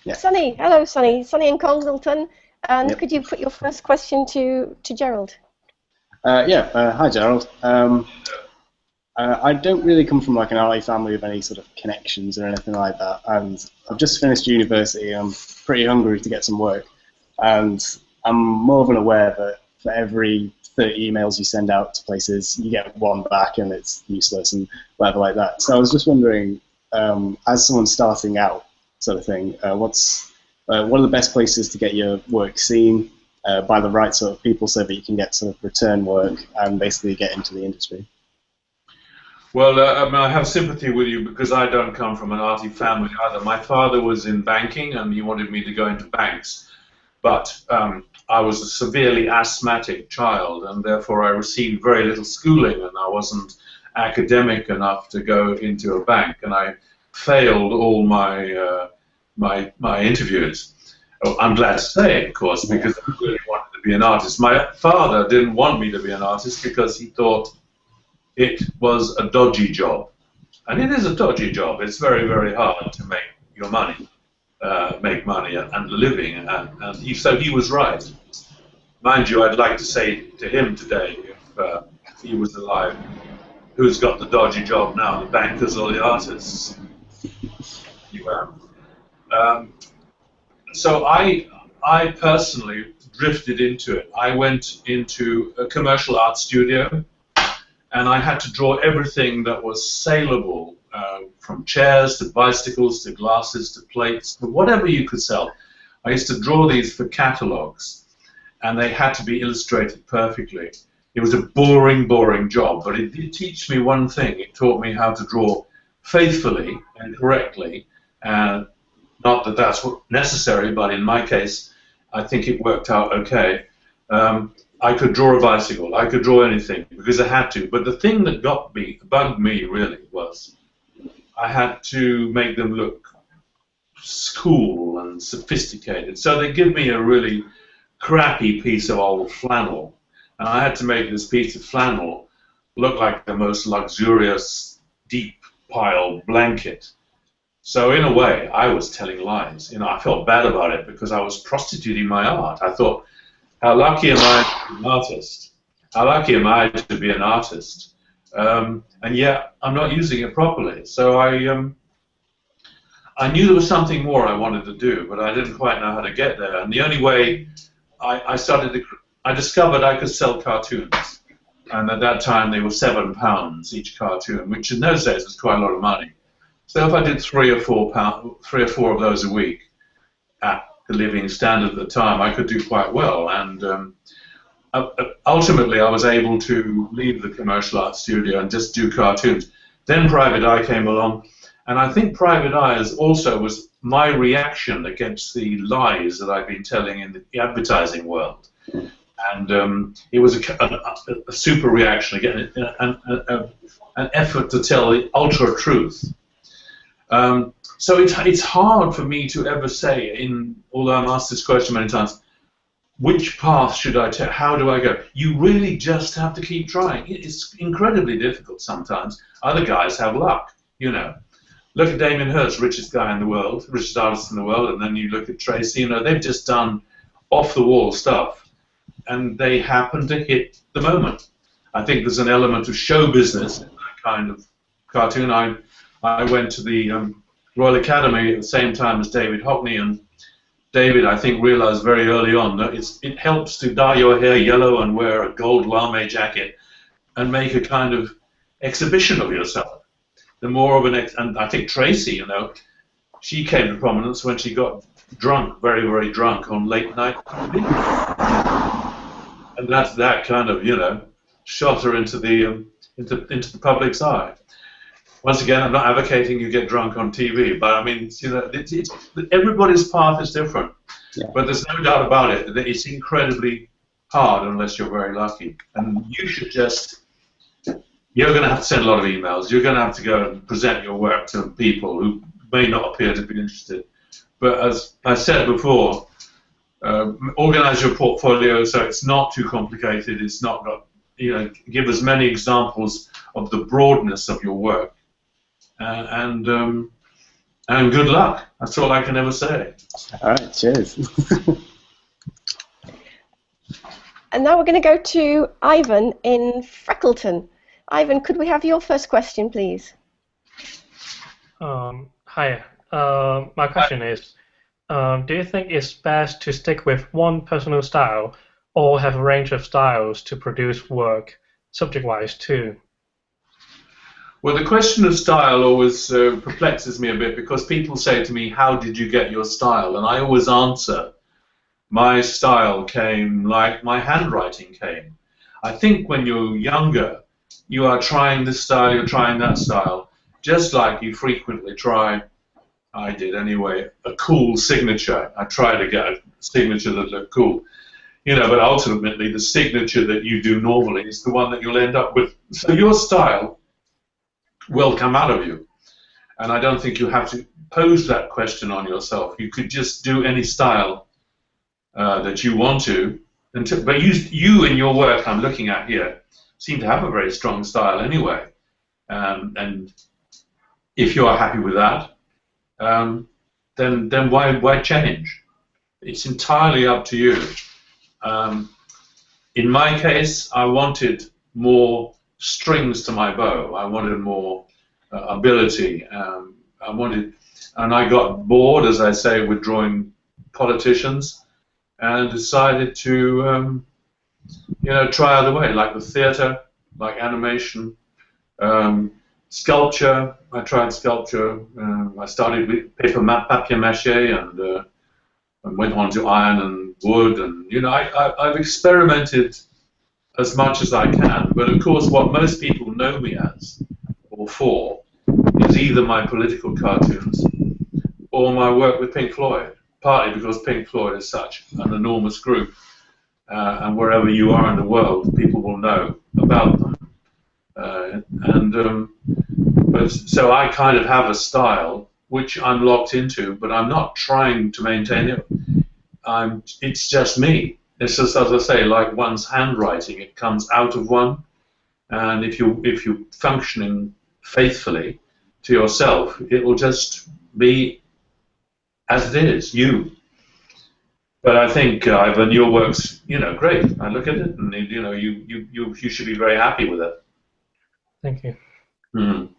Yeah. Sonny, hello Sonny. Sonny in Congleton. And Yep. could you put your first question to Gerald? Hi Gerald. I don't really come from like an art family with any sort of connections or anything like that, and I've just finished university. I'm pretty hungry to get some work, and I'm more than aware that for every 30 emails you send out to places, you get one back and it's useless and whatever like that. So I was just wondering, as someone starting out, sort of thing, what are the best places to get your work seen by the right sort of people so that you can get sort of return work and basically get into the industry? Well, I have sympathy with you because I don't come from an arty family either. My father was in banking and he wanted me to go into banks, but I was a severely asthmatic child and therefore I received very little schooling and I wasn't academic enough to go into a bank, and I failed all my my interviews. Oh, I'm glad to say, of course, because I really wanted to be an artist. My father didn't want me to be an artist because he thought it was a dodgy job. And it is a dodgy job. It's very, very hard to make your money, make money and a living. And so he was right. Mind you, I'd like to say to him today, if he was alive, who's got the dodgy job now, the bankers or the artists? So I personally drifted into it. I went into a commercial art studio, and I had to draw everything that was saleable, from chairs to bicycles to glasses to plates to whatever you could sell. I used to draw these for catalogs, and they had to be illustrated perfectly. It was a boring, boring job, but it did teach me one thing. It taught me how to draw faithfully and correctly, and not that that's necessary, but in my case, I think it worked out okay. I could draw a bicycle, I could draw anything, because I had to. But the thing that bugged me really, was I had to make them look cool and sophisticated. So they give me a really crappy piece of old flannel, and I had to make this piece of flannel look like the most luxurious, deep pile blanket. So in a way, I was telling lies. You know, I felt bad about it because I was prostituting my art. I thought, how lucky am I to be an artist? How lucky am I to be an artist? And yet, I'm not using it properly. So I knew there was something more I wanted to do, but I didn't quite know how to get there. And the only way I discovered I could sell cartoons. And at that time, they were £7 each cartoon, which in those days was quite a lot of money. So if I did three or four of those a week at the living standard at the time, I could do quite well. And ultimately, I was able to leave the commercial art studio and just do cartoons. Then Private Eye came along, and I think Private Eye also was my reaction against the lies that I've been telling in the advertising world. And it was a super reaction, again, an effort to tell the ultra truth. So it's hard for me to ever say, although I'm asked this question many times, which path should I take? How do I go? You really just have to keep trying. It's incredibly difficult sometimes. Other guys have luck, you know. Look at Damien Hirst, richest guy in the world, richest artist in the world, and then you look at Tracy, you know, they've just done off-the-wall stuff, and they happen to hit the moment. I think there's an element of show business in that kind of cartoon. I went to the Royal Academy at the same time as David Hockney, and David, I think, realized very early on that it helps to dye your hair yellow and wear a gold lame jacket and make a kind of exhibition of yourself. The more of and I think Tracy, you know, she came to prominence when she got drunk, very, very drunk on late night TV. And that kind of, you know, shot her into the public's eye. Once again, I'm not advocating you get drunk on TV, but I mean, you know, everybody's path is different. Yeah. But there's no doubt about it that it's incredibly hard unless you're very lucky. And you should you're going to have to send a lot of emails. You're going to have to go and present your work to people who may not appear to be interested. But as I said before, organize your portfolio so it's not too complicated. It's not got, you know, give as many examples of the broadness of your work. And And good luck. That's all I can ever say. All right, cheers. And now we're going to go to Ivan in Freckleton. Ivan, could we have your first question, please? Hi. My question is, do you think it's best to stick with one personal style or have a range of styles to produce work, subject-wise, too? Well, the question of style always perplexes me a bit because people say to me, how did you get your style? And I always answer, my style came like my handwriting came. I think when you're younger, you are trying this style, you're trying that style, just like you frequently try, I did anyway, a cool signature. I try to get a signature that looked cool. You know, but ultimately the signature that you do normally is the one that you'll end up with. So your style will come out of you. And I don't think you have to pose that question on yourself. You could just do any style that you want to. But you in your work I'm looking at here seem to have a very strong style anyway. And if you are happy with that, then why change? It's entirely up to you. In my case, I wanted more strings to my bow. I wanted more ability. And I got bored, as I say, with drawing politicians, and decided to, try other way, like the theatre, like animation, sculpture. I tried sculpture. I started with papier-mâché and went on to iron and wood, and I've experimented as much as I can. But of course, what most people know me as or for is either my political cartoons or my work with Pink Floyd. Partly because Pink Floyd is such an enormous group, and wherever you are in the world, people will know about them. But so I kind of have a style which I'm locked into, but I'm not trying to maintain it. It's just me. It's just, as I say, like one's handwriting. It comes out of one, and if you're functioning faithfully to yourself, it will just be as it is, you. But I think, Ivan, your work's, great. I look at it, and you should be very happy with it. Thank you. Mm.